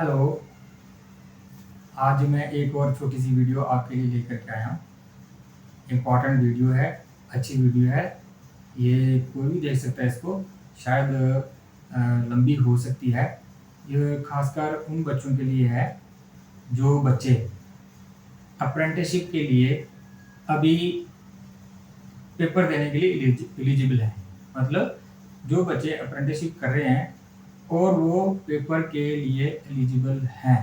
Hello. आज मैं एक और छोटी सी वीडियो आपके लिए लेकर के आया हूँ। इम्पॉर्टेंट वीडियो है, अच्छी वीडियो है। ये कोई भी देख सकता है इसको। शायद लंबी हो सकती है। ये खासकर उन बच्चों के लिए है जो बच्चे अप्रेंटिसशिप के लिए अभी पेपर देने के लिए एलिजिबल हैं। मतलब जो बच्चे अप्रेंटिसशिप कर रहे हैं और वो पेपर के लिए एलिजिबल हैं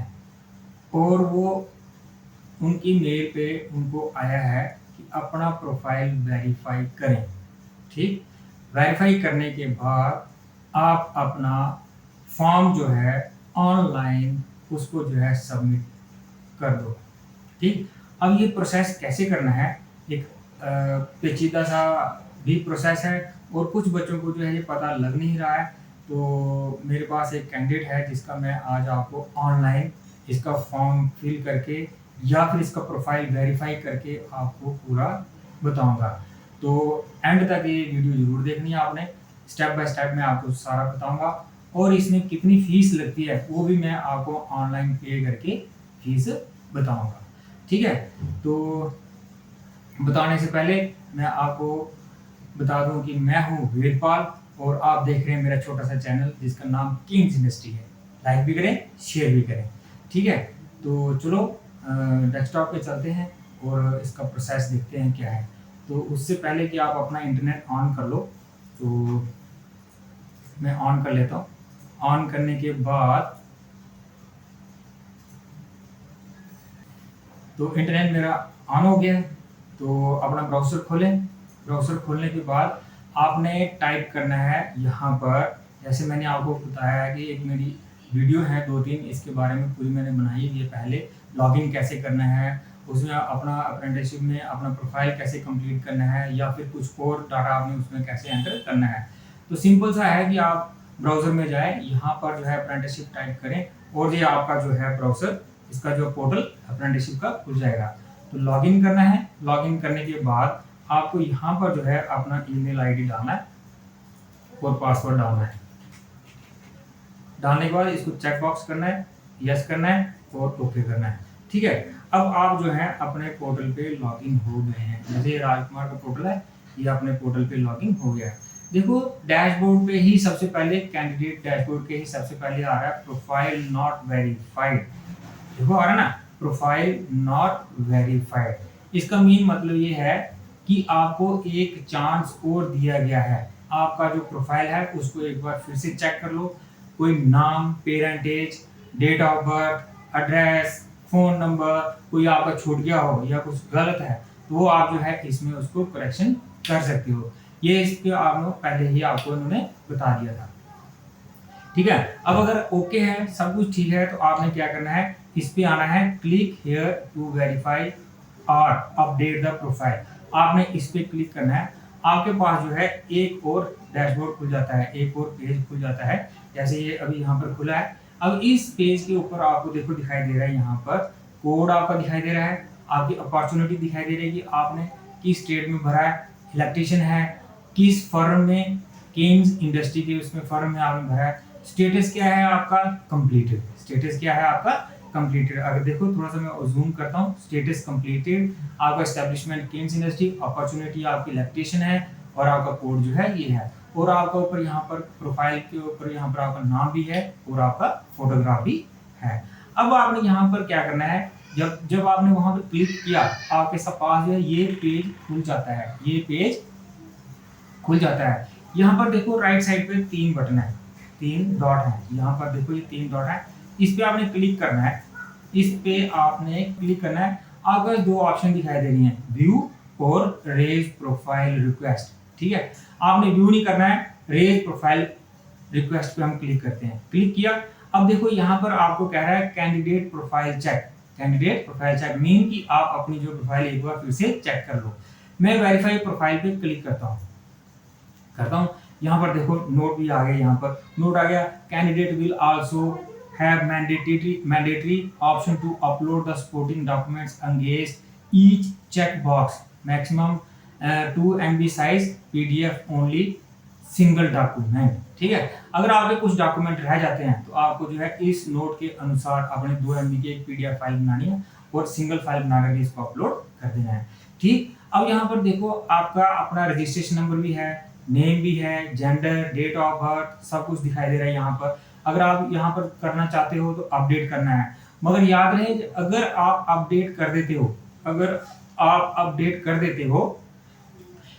और वो उनकी मेल पे उनको आया है कि अपना प्रोफाइल वेरीफाई करें। ठीक, वेरीफाई करने के बाद आप अपना फॉर्म जो है ऑनलाइन उसको जो है सबमिट कर दो। ठीक, अब ये प्रोसेस कैसे करना है, एक पेचीदा सा भी प्रोसेस है और कुछ बच्चों को जो है ये पता लग नहीं रहा है। तो मेरे पास एक कैंडिडेट है जिसका मैं आज आपको ऑनलाइन इसका फॉर्म फिल करके या फिर इसका प्रोफाइल वेरीफाई करके आपको पूरा बताऊंगा। तो एंड तक ये वीडियो जरूर देखनी है आपने। स्टेप बाय स्टेप मैं आपको सारा बताऊंगा और इसमें कितनी फीस लगती है वो भी मैं आपको ऑनलाइन पे करके फीस बताऊंगा। ठीक है, तो बताने से पहले मैं आपको बता दूं कि मैं हूं वेदपाल और आप देख रहे हैं मेरा छोटा सा चैनल जिसका नाम किंग्स इंडस्ट्री है। लाइक भी करें, शेयर भी करें। ठीक है, तो चलो डेस्कटॉप पे चलते हैं और इसका प्रोसेस देखते हैं क्या है। तो उससे पहले कि आप अपना इंटरनेट ऑन कर लो, तो मैं ऑन कर लेता हूँ। ऑन करने के बाद तो इंटरनेट मेरा ऑन हो गया है। तो अपना ब्राउज़र खोलें। ब्राउज़र खोलने के बाद आपने टाइप करना है यहाँ पर, जैसे मैंने आपको बताया है कि एक मेरी वीडियो है 2-3 इसके बारे में पूरी मैंने बनाई हुई है पहले। लॉगिन कैसे करना है, उसमें अपना अप्रेंटिसशिप में अपना प्रोफाइल कैसे कंप्लीट करना है या फिर कुछ और डाटा आपने उसमें कैसे एंटर करना है। तो सिंपल सा है कि आप ब्राउज़र में जाएँ, यहाँ पर जो है अप्रेंटिसशिप टाइप करें और ये आपका जो है ब्राउज़र, इसका जो पोर्टल अप्रेंटिसशिप का खुल जाएगा। तो लॉगिन करना है। लॉगिन करने के बाद आपको यहाँ पर जो है अपना ईमेल आईडी डालना है और पासवर्ड डालना है। डालने के बाद इसको चेक बॉक्स करना है, यस करना है और ओके करना है। ठीक है, अब आप जो है अपने पोर्टल पे लॉगिन हो गए हैं। जैसे ये राजकुमार का पोर्टल है, ये अपने पोर्टल पे लॉगिन हो गया है। देखो डैशबोर्ड पे ही सबसे पहले कैंडिडेट डैशबोर्ड के ही सबसे पहले आ रहा है प्रोफाइल नॉट वेरीफाइड। देखो आ रहा है ना, प्रोफाइल नॉट वेरीफाइड। इसका मीन मतलब ये है कि आपको एक चांस और दिया गया है। आपका जो प्रोफाइल है उसको एक बार फिर से चेक कर लो। कोई नाम, parentage, date of birth, address, phone number कोई आपका छूट गया हो या कुछ गलत है तो वो आप जो है इसमें उसको करेक्शन कर सकते हो। ये इसके आपको पहले ही आपको इन्होंने बता दिया था। ठीक है, अब अगर ओके है, सब कुछ ठीक है, तो आपने क्या करना है, इस पे आना है क्लिक हियर टू वेरीफाई और अपडेट द प्रोफाइल। आपने इस पे क्लिक करना है। आपके पास जो है एक और डैशबोर्ड खुल जाता है, एक और पेज खुल जाता है। जैसे ये अभी यहाँ पर खुला है। अब इस पेज के ऊपर आपको देखो दिखाई दे रहा है, यहाँ पर कोड आपका दिखाई दे रहा है, आपकी अपॉर्चुनिटी दिखाई दे रही है कि आपने किस स्टेट में भरा है, इलेक्ट्रीशियन है, किस फर्म में, किंग्स इंडस्ट्री के उसमें फर्म में आपने भरा है। स्टेटस क्या है आपका, कंप्लीटेड। स्टेटस क्या है आपका, कंप्लीटेड। अगर देखो थोड़ा सा मैं जूम करता हूँ, स्टेटस कंप्लीटेड, आपका एस्टेब्लिशमेंट किंग्स इंडस्ट्री, अपॉर्चुनिटी आपकी इलेक्ट्रीशियन है और आपका कोड जो है ये है। और आपका ऊपर यहाँ पर प्रोफाइल के ऊपर यहाँ पर आपका नाम भी है और आपका फोटोग्राफ भी है। अब आपने यहाँ पर क्या करना है, जब जब आपने वहां पर क्लिक किया आपके सब पास जो है ये पेज खुल जाता है। ये पेज खुल जाता है। यहाँ पर देखो राइट साइड पे 3 बटन है, 3 डॉट है। यहाँ पर देखो ये 3 डॉट है, इस पे आपने क्लिक करना है। इस पे आपने क्लिक करना है। आपको 2 ऑप्शन दिखाई दे रही हैं, व्यू और रेज प्रोफाइल रिक्वेस्ट। ठीक है, आपने व्यू नहीं करना है, रेज प्रोफाइल रिक्वेस्ट पे हम क्लिक करते हैं। क्लिक किया। अब देखो यहाँ पर आपको कह रहा है candidate profile check. Candidate profile check mean कि आप अपनी जो प्रोफाइल एक बार फिर से चेक कर लो। मैं वेरीफाई प्रोफाइल पे क्लिक करता हूँ। यहाँ पर देखो नोट भी आ गया, यहाँ पर नोट आ गया, candidate will also have mandatory option to upload the supporting documents against each check box, maximum 2 MB size, PDF only, single document. ठीक है। अगर आपके कुछ डॉक्यूमेंट रह जाते हैं तो आपको जो है इस नोट के अनुसार अपने 2 MB की एक PDF फाइल बनानी है और सिंगल फाइल बना करके इसको अपलोड कर देना है। ठीक, अब यहाँ पर देखो आपका अपना रजिस्ट्रेशन नंबर भी है, नेम भी है, जेंडर, डेट ऑफ बर्थ सब कुछ दिखाई दे रहा है यहाँ पर। अगर आप यहाँ पर करना चाहते हो तो अपडेट करना है, मगर याद रहे अगर आप अपडेट कर देते हो, अगर आप अपडेट कर देते हो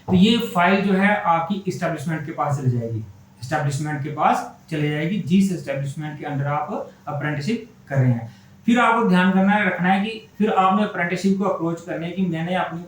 तो ये फाइल जो है आपकी इस्टेब्लिशमेंट के पास चली जाएगी, इस्टेब्लिशमेंट के पास चले जाएगी जिस इस्टेब्लिशमेंट के अंदर आप अप्रेंटिसशिप कर रहे हैं। फिर आपको ध्यान करना है, रखना है कि फिर आपने अप्रेंटिसशिप को अप्रोच करने की मैंने अपनी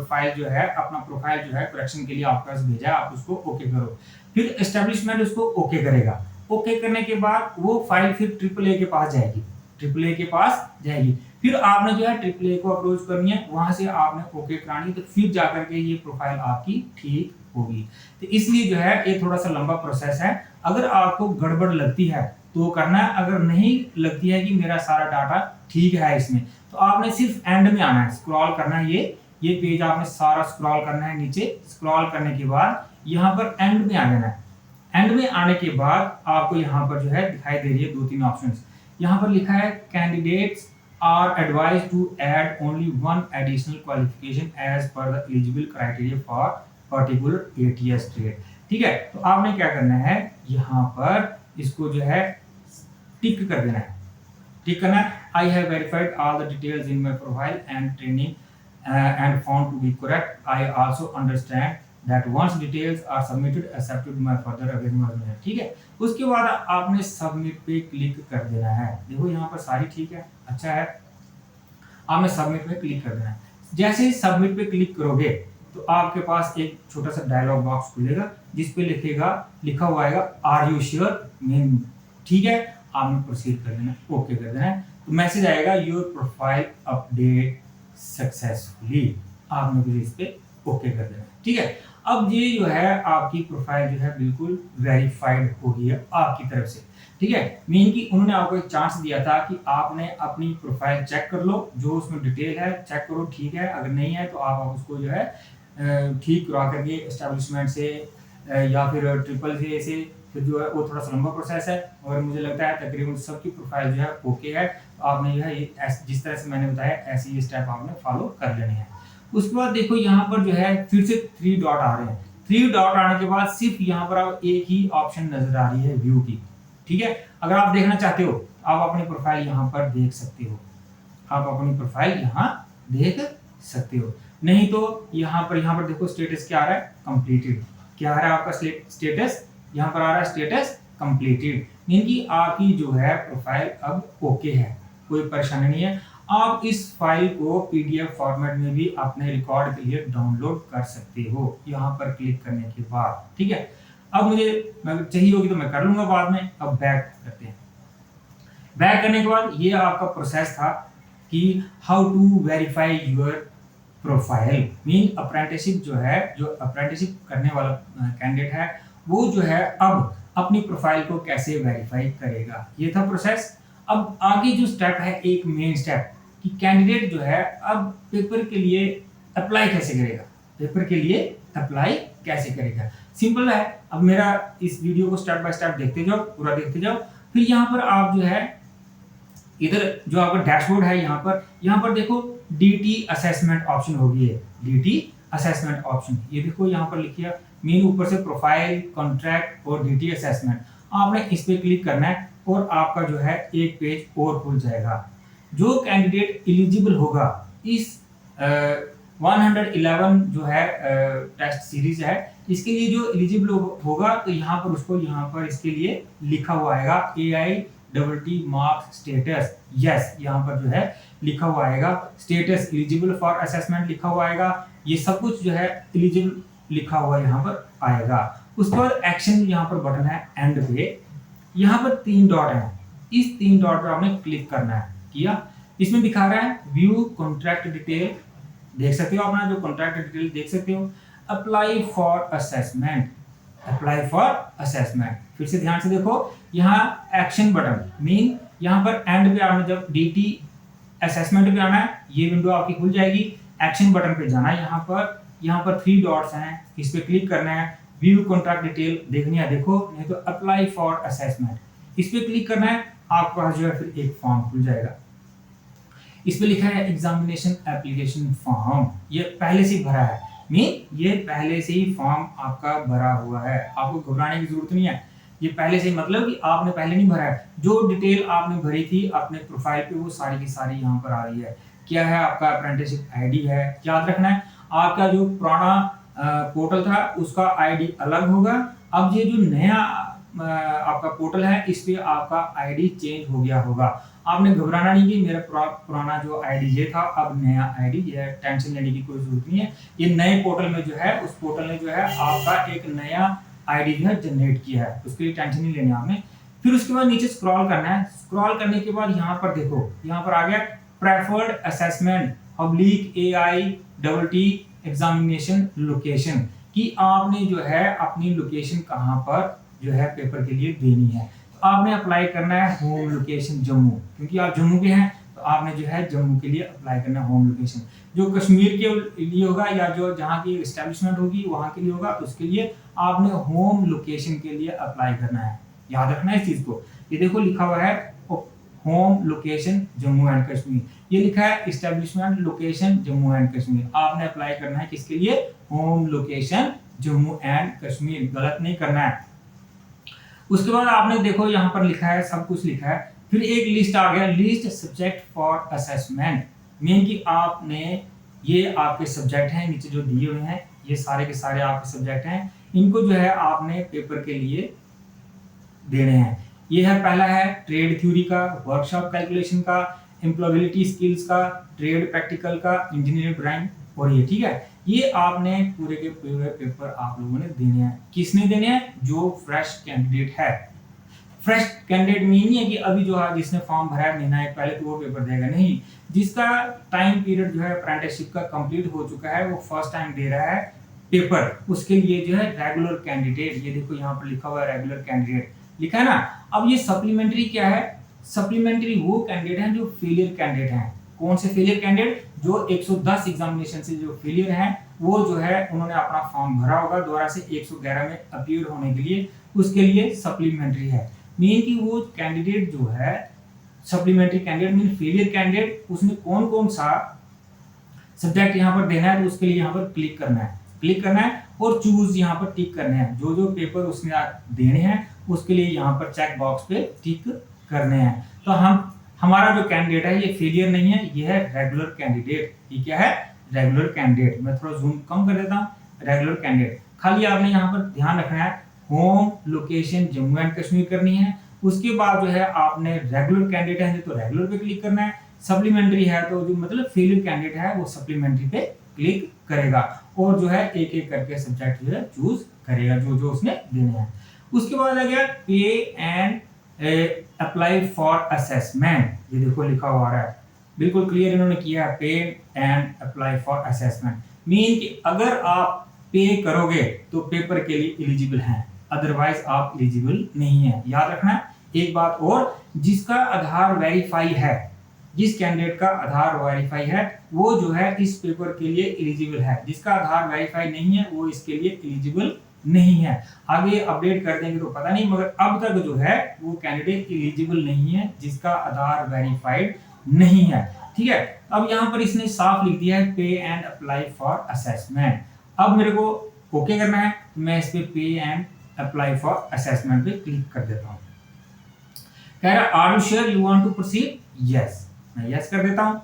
फाइल जो है, अपना प्रोफाइल जो है करेक्शन के लिए आपके पास भेजा है, आप उसको ओके करो। फिर एस्टेब्लिशमेंट उसको ओके करेगा। ओके करने के बाद वो फाइल फिर AAA के पास जाएगी, AAA के पास जाएगी। फिर आपने जो है AAA को अप्रोच करनी है, वहां से आपने ओके करानी, तो फिर जाकर के ये प्रोफाइल आपकी ठीक होगी। तो इसलिए जो है ये थोड़ा सा लंबा प्रोसेस है। अगर आपको गड़बड़ लगती है तो करना है, अगर नहीं लगती है कि मेरा सारा डाटा ठीक है इसमें, तो आपने सिर्फ एंड में आना है, स्क्रॉल करना है, ये पेज आपने सारा स्क्रॉल करना है नीचे। स्क्रॉल करने के बाद यहाँ पर एंड में आ जाना है। एंड में आने के बाद आपको यहाँ पर जो है दिखाई दे रही है 2-3 ऑप्शंस। यहाँ पर लिखा है candidates are advised to add only one additional qualification as per the eligible criteria for particular ATS trade. ठीक है, तो आपने क्या करना है, यहाँ पर इसको जो है टिक कर देना है। टिक करना है, I have verified all the details in my profile and training and found to be correct. I also understand that once details are submitted accepted my further agreement है। ठीक है, उसके बाद आपने सबमिट पे क्लिक कर देना है। देखो यहाँ पर सारी ठीक है, अच्छा है, आपने सबमिट पे क्लिक कर देना है। जैसे ही सबमिट पे क्लिक करोगे तो आपके पास एक छोटा सा डायलॉग बॉक्स खुलेगा जिस पे लिखा हुआ आएगा आर यू श्योर मीन। ठीक है, आपने प्रोसीड कर देना, ओके कर देना है, तो मैसेज आएगा योर प्रोफाइल अपडेट सक्सेसफुली। आपने फिर इस पे ओके कर देना। ठीक है, अब ये जो है आपकी प्रोफाइल जो है बिल्कुल वेरीफाइड हो गई है आपकी तरफ से। ठीक है, मीन कि उन्होंने आपको एक चांस दिया था कि आपने अपनी प्रोफाइल चेक कर लो, जो उसमें डिटेल है चेक करो, ठीक है, अगर नहीं है तो आप उसको जो है ठीक करवा करके एस्टेब्लिशमेंट से या फिर AAA से, फिर जो है वो थोड़ा सा लंबा प्रोसेस है और मुझे लगता है तकरीबन सबकी प्रोफाइल जो है ओके है। तो आपने जो है जिस तरह से मैंने बताया ऐसे ही स्टेप आपने फॉलो कर लेने हैं। उसके बाद देखो यहाँ पर जो है फिर से 3 डॉट आ रहे हैं। 3 डॉट आने के बाद सिर्फ यहाँ पर आप एक ही ऑप्शन नजर आ रही है व्यू की। ठीक है, अगर आप देखना चाहते हो आप अपनी प्रोफाइल यहाँ पर देख सकते हो, आप अपनी प्रोफाइल यहाँ देख सकते हो। नहीं तो यहाँ पर देखो स्टेटस क्या आ रहा है, कंप्लीटेड। क्या आ रहा है आपका स्टेटस, यहाँ पर आ रहा है स्टेटस कंप्लीटेड, मीन कि आपकी जो है प्रोफाइल अब ओके है, कोई परेशानी नहीं है। आप इस फाइल को PDF फॉर्मेट में भी अपने रिकॉर्ड के लिए डाउनलोड कर सकते हो यहाँ पर क्लिक करने के बाद। ठीक है, अब मुझे चाहिए होगी तो मैं कर लूंगा बाद में। अब बैक करते हैं। बैक करने के बाद ये आपका प्रोसेस था कि how to verify your profile, mean apprenticeship जो है, जो अप्रेंटिसशिप करने वाला कैंडिडेट है वो जो है अब अपनी प्रोफाइल को कैसे वेरीफाई करेगा, ये था प्रोसेस। अब आगे जो स्टेप है, एक मेन स्टेप कि कैंडिडेट जो है अब पेपर के लिए अप्लाई कैसे करेगा, पेपर के लिए अप्लाई कैसे करेगा। सिंपल है, अब मेरा इस वीडियो को स्टेप बाय स्टेप देखते जाओ, पूरा देखते जाओ। फिर यहाँ पर आप जो है इधर जो आपका डैशबोर्ड है यहाँ पर देखो DT असेसमेंट ऑप्शन होगी है, DT असेसमेंट ऑप्शन। ये देखो यहाँ पर लिखिए मीन ऊपर से प्रोफाइल, कॉन्ट्रैक्ट और DT असेसमेंट, आपने इस पे क्लिक करना है और आपका जो है एक पेज और खुल जाएगा। जो कैंडिडेट एलिजिबल होगा इस 111 जो है टेस्ट सीरीज है, इसके लिए जो एलिजिबल होगा तो यहाँ पर उसको यहाँ पर इसके लिए लिखा हुआ आएगा AITT मार्क्स स्टेटस, यस यहाँ पर जो है लिखा हुआ आएगा स्टेटस एलिजिबल फॉर असेसमेंट लिखा हुआ आएगा, ये सब कुछ जो है एलिजिबल लिखा हुआ यहाँ पर आएगा। उसके बाद एक्शन यहाँ पर बटन है एंड पे, यहाँ पर 3 डॉट है, इस 3 डॉट पर आपने क्लिक करना है। किया, इसमें दिखा रहा है व्यू कॉन्ट्रैक्ट डिटेल, देख सकते हो अपना जो कॉन्ट्रैक्ट डिटेल देख सकते हो। Apply for assessment, apply for assessment, फिर से ध्यान से देखो यहाँ एक्शन बटन, मीन यहाँ पर एंड पे आपने जब DT असेसमेंट पे आना है, ये विंडो आपकी खुल जाएगी। एक्शन बटन पे जाना है, यहाँ पर 3 डॉट्स हैं, इस पे क्लिक करना है। व्यू कॉन्ट्रैक्ट डिटेल देखनी है देखो, नहीं तो अप्लाई फॉर असेसमेंट इस पे क्लिक करना है, आपके पास जो है फिर एक फॉर्म खुल जाएगा। इस पे लिखा है एग्जामिनेशन एप्लीकेशन फॉर्म, ये पहले से ही भरा है, मीन ये पहले से ही फॉर्म आपका भरा हुआ है, आपको घबराने की जरूरत नहीं है। ये पहले से मतलब कि आपने पहले नहीं भरा है, जो डिटेल आपने भरी थी अपने प्रोफाइल पे वो सारी की सारी यहाँ पर आ रही है। क्या है आपका अप्रेंटिसशिप आईडी है, याद रखना है आपका जो पुराना पोर्टल था उसका आईडी अलग होगा, अब ये जो नया आपका पोर्टल है इस पे आपका आईडी चेंज हो गया होगा। आपने घबराना नहीं कि मेरा पुराना जो आईडी ये था अब नया आईडी, ये टेंशन लेने की कोई जरूरत नहीं है। ये नए पोर्टल में जो है उस पोर्टल ने जो है आपका एक नया आईडी जो है जनरेट किया है, उसके लिए टेंशन नहीं लेनी आपने। फिर उसके बाद नीचे स्क्रॉल करना है, स्क्रॉल करने के बाद यहाँ पर देखो, यहाँ पर आ गया preferred assessment public AI double T examination location, कि आपने जो है अपनी लोकेशन कहाँ पर जो है पेपर के लिए देनी है। तो आपने अप्लाई करना है होम लोकेशन जम्मू, क्योंकि आप जम्मू के हैं तो आपने जो है जम्मू के लिए अप्लाई करना है होम लोकेशन। जो कश्मीर के लिए होगा या जो जहाँ की एस्टेब्लिशमेंट होगी वहाँ के लिए होगा, उसके लिए आपने होम लोकेशन के लिए अप्लाई करना है, याद रखना है इस चीज को। ये देखो लिखा हुआ है home location Jammu and Kashmir, ये लिखा है establishment location Jammu and Kashmir, आपने अप्लाई करना है किसके लिए, home location Jammu and Kashmir, गलत नहीं करना है। उसके बाद आपने देखो यहाँ पर लिखा है, सब कुछ लिखा है, फिर एक लिस्ट आ गया, list subject for assessment, mean कि आपने ये आपके सब्जेक्ट हैं नीचे जो दिए हुए हैं, ये सारे के सारे आपके सब्जेक्ट हैं, इनको जो है आपने पेपर के लिए देने हैं। ये है पहला है ट्रेड थ्योरी का, वर्कशॉप कैलकुलेशन का, एम्प्लॉयबिलिटी स्किल्स का, ट्रेड प्रैक्टिकल का, इंजीनियरिंग ड्राइंग, और ये ठीक है, ये आपने पूरे के पूरे पेपर आप लोगों ने देने हैं। किसने देने हैं, जो फ्रेश कैंडिडेट है। फ्रेश कैंडिडेट मीन नहीं है कि अभी जो है जिसने फॉर्म भरा है महीना एक पहले तो वो पेपर देगा, नहीं, जिसका टाइम पीरियड जो है अप्रेंटिसशिप का कंप्लीट हो चुका है वो फर्स्ट टाइम दे रहा है पेपर, उसके लिए जो है रेगुलर कैंडिडेट, ये देखो यहाँ पर लिखा हुआ है रेगुलर कैंडिडेट लिखा है ना। अब ये सप्लीमेंट्री क्या है, सप्लीमेंट्री वो कैंडिडेट हैं जो फेलियर कैंडिडेट हैं। कौन से फेलियर कैंडिडेट, जो 110 एग्जामिनेशन से जो फेलियर हैं, वो जो है उन्होंने अपना फॉर्म भरा होगा दोबारा से 111 में अपीयर होने के लिए, उसके लिए सप्लीमेंट्री है। मीन कि वो कैंडिडेट जो है supplementary candidate mean failure candidate, उसमें कौन कौन सा सब्जेक्ट यहाँ पर देना है, तो उसके लिए यहाँ पर क्लिक करना है और चूज यहाँ पर टिक करने हैं, जो जो पेपर उसने देने हैं उसके लिए यहाँ पर चेक बॉक्स पे टिक करने हैं। तो हमारा जो कैंडिडेट है ये फेलियर नहीं है, ये है रेगुलर कैंडिडेट। ये क्या है, रेगुलर कैंडिडेट। मैं थोड़ा जूम कम कर देता हूँ, रेगुलर कैंडिडेट। खाली आपने यहाँ पर ध्यान रखना है home location Jammu and Kashmir करनी है, उसके बाद जो है आपने रेगुलर कैंडिडेट है तो रेगुलर पे क्लिक करना है, सप्लीमेंट्री है तो जो मतलब फेलियर कैंडिडेट है वो सप्लीमेंट्री पे क्लिक करेगा और जो है एक एक करके सब्जेक्ट जो है चूज करेगा जो जो उसने देने हैं। उसके बाद आ गया पे एंड अप्लाई फॉर असेसमेंट, ये देखो लिखा हुआ है बिल्कुल क्लियर इन्होंने किया है, पे and apply for assessment, mean कि अगर आप पे करोगे तो पेपर के लिए एलिजिबल हैं, अदरवाइज आप एलिजिबल नहीं है। याद रखना एक बात और, जिसका आधार वेरीफाई है, जिस कैंडिडेट का आधार वेरीफाई है वो जो है इस पेपर के लिए एलिजिबल है, जिसका आधार वेरीफाई नहीं है वो इसके लिए एलिजिबल नहीं है। आगे अपडेट कर देंगे तो पता नहीं, मगर अब तक जो है वो कैंडिडेट एलिजिबल नहीं है जिसका आधार वेरीफाइड नहीं है। ठीक है, अब यहाँ पर इसने साफ लिख दिया है पे एंड अप्लाई फॉर असेसमेंट। अब मेरे को ओके करना है, मैं इस पे एंड अप्लाई फॉर असेसमेंट पे क्लिक कर देता हूँ। कह रहा are you sure you want to proceed, yes, मैं यस कर देता हूँ।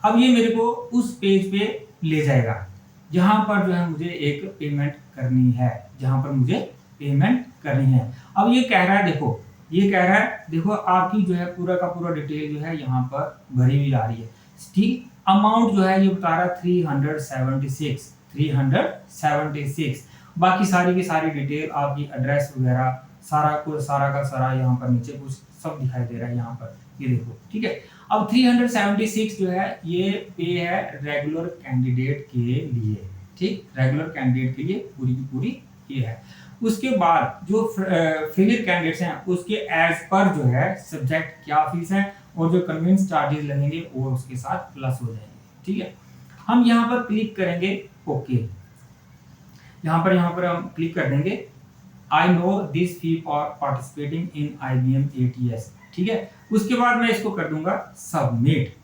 अब ये मेरे को उस पेज पे ले जाएगा जहां पर जो है मुझे एक पेमेंट करनी है, जहां पर मुझे पेमेंट करनी है। अब ये कह रहा है देखो, ये कह रहा है देखो आपकी जो है पूरा का पूरा डिटेल जो है यहाँ पर भरी हुई आ रही है। ठीक, अमाउंट जो है ये बता रहा है 376, बाकी सारी की सारी डिटेल आपकी एड्रेस वगैरह सारा का सारा यहाँ पर नीचे कुछ सब दिखाई दे रहा है यहाँ पर, ये देखो। ठीक है, अब 376 जो है ये पे है रेगुलर कैंडिडेट के लिए। ठीक, रेगुलर कैंडिडेट के लिए पूरी की पूरी ये है। उसके बाद जो फेलियर कैंडिडेट्स हैं उसके एज पर जो है सब्जेक्ट क्या फीस है और जो कन्वीनियंस चार्जेस लगेंगे वो उसके साथ प्लस हो जाएंगे। ठीक है, हम यहाँ पर क्लिक करेंगे ओके। यहाँ पर हम क्लिक कर देंगे I know this fee for participating in IBM ATS, ठीक है। उसके बाद मैं इसको कर दूंगा सबमिट।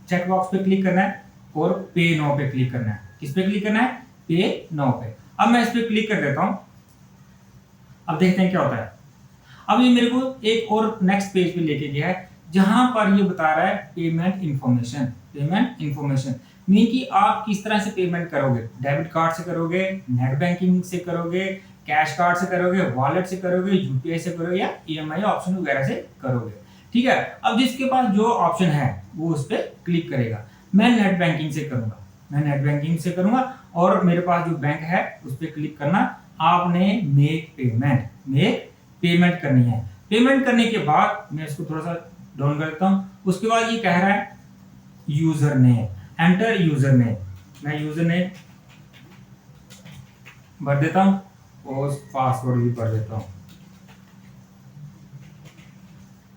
चेक बॉक्स पे क्लिक करना है और पे नाउ पे क्लिक करना है। किस पे क्लिक करना है? पे नाउ पे। अब मैं इस पे क्लिक कर देता हूं। अब देखते हैं क्या होता है। अब ये मेरे को एक और नेक्स्ट पेज पे लेके गया है जहां पर ये बता रहा है payment information. Payment information mean कि आप किस तरह से पेमेंट करोगे। डेबिट कार्ड से करोगे, नेट बैंकिंग से करोगे, कैश कार्ड से करोगे, वॉलेट से करोगे, यूपीआई से करोगे या EMI ऑप्शन वगैरह से करोगे, ठीक है। अब जिसके पास जो ऑप्शन है वो उस पर क्लिक करेगा। मैं नेट बैंकिंग से करूंगा, मैं नेट बैंकिंग से करूंगा और मेरे पास जो बैंक है उस पर क्लिक करना। आपने मेक पेमेंट करनी है। पेमेंट करने के बाद मैं इसको थोड़ा सा डाउन कर देता हूं। उसके बाद ये कह रहा है user name, enter user name. मैं यूजर नेम भर देता हूं और पासवर्ड भी भर देता हूं।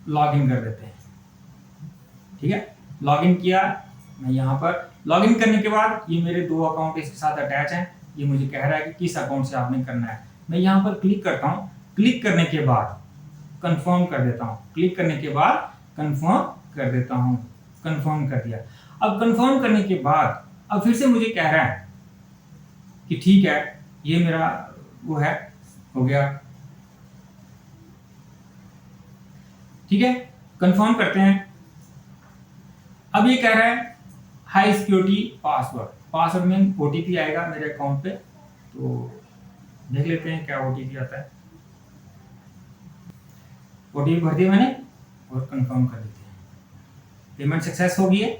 लॉगिन कर देते हैं, ठीक है। लॉगिन किया मैं यहाँ पर। लॉगिन करने के बाद ये मेरे 2 अकाउंट इसके साथ अटैच हैं। ये मुझे कह रहा है कि किस अकाउंट से आपने करना है। मैं यहाँ पर क्लिक करता हूँ। क्लिक करने के बाद कंफर्म कर देता हूँ। क्लिक करने के बाद कंफर्म कर देता हूँ। कंफर्म कर दिया। अब कंफर्म करने के बाद अब फिर से मुझे कह रहा है कि ठीक है ये मेरा वो है, हो गया, ठीक है। कंफर्म करते हैं। अब ये कह रहा है हाई सिक्योरिटी पासवर्ड। पासवर्ड में OTP आएगा मेरे अकाउंट पे, तो देख लेते हैं क्या OTP आता है। OTP भर दिया मैंने और कंफर्म कर देते हैं। पेमेंट सक्सेस हो गई है।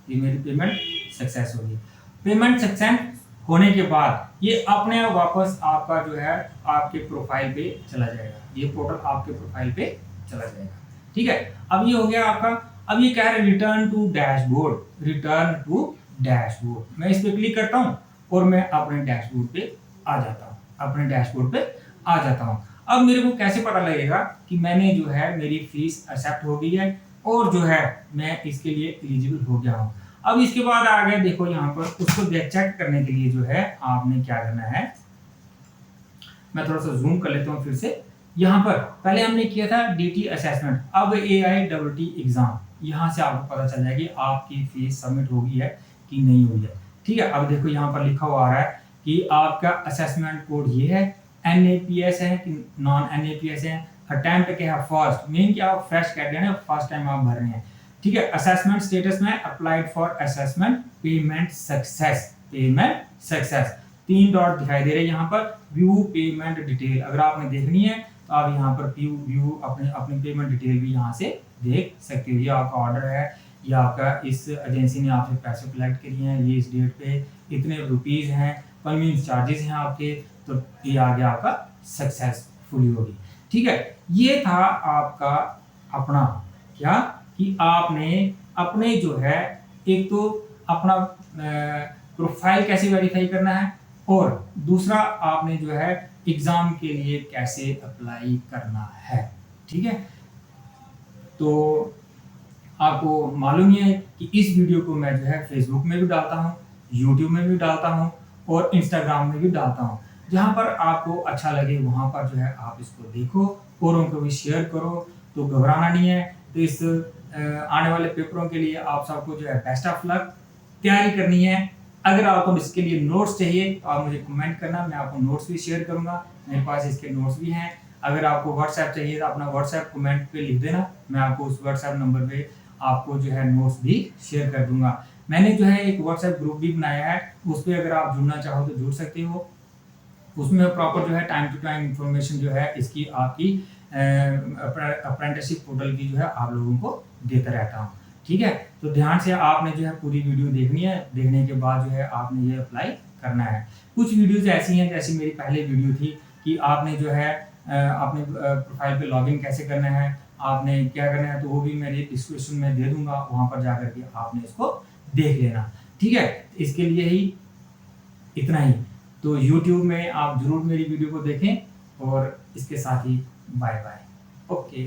ये मेरी पेमेंट सक्सेस हो गई। पेमेंट सक्सेस होने के बाद ये अपने आप वापस आपका जो है आपके प्रोफाइल पे चला जाएगा। ये पोर्टल आपके प्रोफाइल पे चला जाएगा, ठीक है। अब ये हो गया आपका। अब ये कह रहा है return to dashboard. Return to dashboard. मैं इस पे क्लिक करता हूँ और मैं अपने डैशबोर्ड पे आ जाता हूँ। अपने डैशबोर्ड पे आ जाता हूँ। अब मेरे को कैसे पता लगेगा कि मैंने जो है मेरी फीस एक्सेप्ट हो गई है और जो है मैं इसके लिए एलिजिबल हो गया हूँ। अब इसके बाद आ गया, देखो यहाँ पर उसको चेक करने के लिए जो है आपने क्या करना है। मैं थोड़ा सा जूम कर लेता हूँ फिर से। यहाँ पर पहले हमने किया था DT असेसमेंट, अब AITT एग्जाम। यहाँ से आपको पता चल जाएगी आपकी फीस सबमिट होगी है कि नहीं हुई है, ठीक है। अब देखो यहाँ पर लिखा हुआ आ रहा है कि आपका असेसमेंट कोड ये है, NAPS है कि नॉन NAPS है, अटेम्प्ट क्या है फर्स्ट, मीन कि आप फ्रेश कैंडिडेट हैं, फर्स्ट टाइम आप भर रहे हैं, ठीक है। असेसमेंट स्टेटस में applied for assessment, payment success. Payment success 3 dot दिखाई दे रहे हैं यहाँ पर। व्यू पेमेंट डिटेल, अगर आपने देखनी है तो आप यहाँ पर व्यू अपनी पेमेंट डिटेल भी यहाँ से देख सकते हो। ये आपका ऑर्डर है, ये आपका इस एजेंसी ने आपसे पैसे कलेक्ट किए हैं, ये इस डेट पे इतने रुपीस हैं, कन्वीनियंस चार्जेस हैं आपके, तो ये आगे आपका सक्सेसफुली होगी, ठीक है। ये था आपका अपना क्या कि आपने अपने जो है एक तो अपना प्रोफाइल कैसे वेरीफाई करना है और दूसरा आपने जो है एग्जाम के लिए कैसे अप्लाई करना है, ठीक है। तो आपको मालूम ही है कि इस वीडियो को मैं जो है फेसबुक में भी डालता हूँ, यूट्यूब में भी डालता हूँ और इंस्टाग्राम में भी डालता हूँ। जहाँ पर आपको अच्छा लगे वहाँ पर जो है आप इसको देखो और उनको भी शेयर करो। तो घबराना नहीं है। तो इस आने वाले पेपरों के लिए आप सबको जो है बेस्ट ऑफ लक, तैयारी करनी है। अगर आपको इसके लिए नोट्स चाहिए तो आप मुझे कमेंट करना, मैं आपको नोट्स भी शेयर करूंगा। मेरे पास इसके नोट्स भी हैं। अगर आपको व्हाट्सएप चाहिए तो अपना व्हाट्सएप कमेंट पे लिख देना, मैं आपको उस व्हाट्सएप नंबर पे आपको जो है नोट्स भी शेयर कर दूंगा। मैंने जो है एक व्हाट्सएप ग्रुप भी बनाया है, उस पर अगर आप जुड़ना चाहो तो जुड़ सकते हो। उसमें प्रॉपर जो है टाइम टू टाइम इंफॉर्मेशन जो है इसकी आपकी अप्रेंटिसशिप पोर्टल की जो है आप लोगों को देता रहता हूँ, ठीक है। तो ध्यान से आपने जो है पूरी वीडियो देखनी है। देखने के बाद जो है आपने ये अप्लाई करना है। कुछ वीडियोस ऐसी हैं जैसी मेरी पहले वीडियो थी कि आपने जो है अपने प्रोफाइल पे लॉगिन कैसे करना है, आपने क्या करना है, तो वो भी मेरी डिस्क्रिप्शन में दे दूंगा, वहाँ पर जाकर के आपने इसको देख लेना, ठीक है। इसके लिए ही इतना ही। तो YouTube में आप जरूर मेरी वीडियो को देखें और इसके साथ ही बाय बाय। ओके।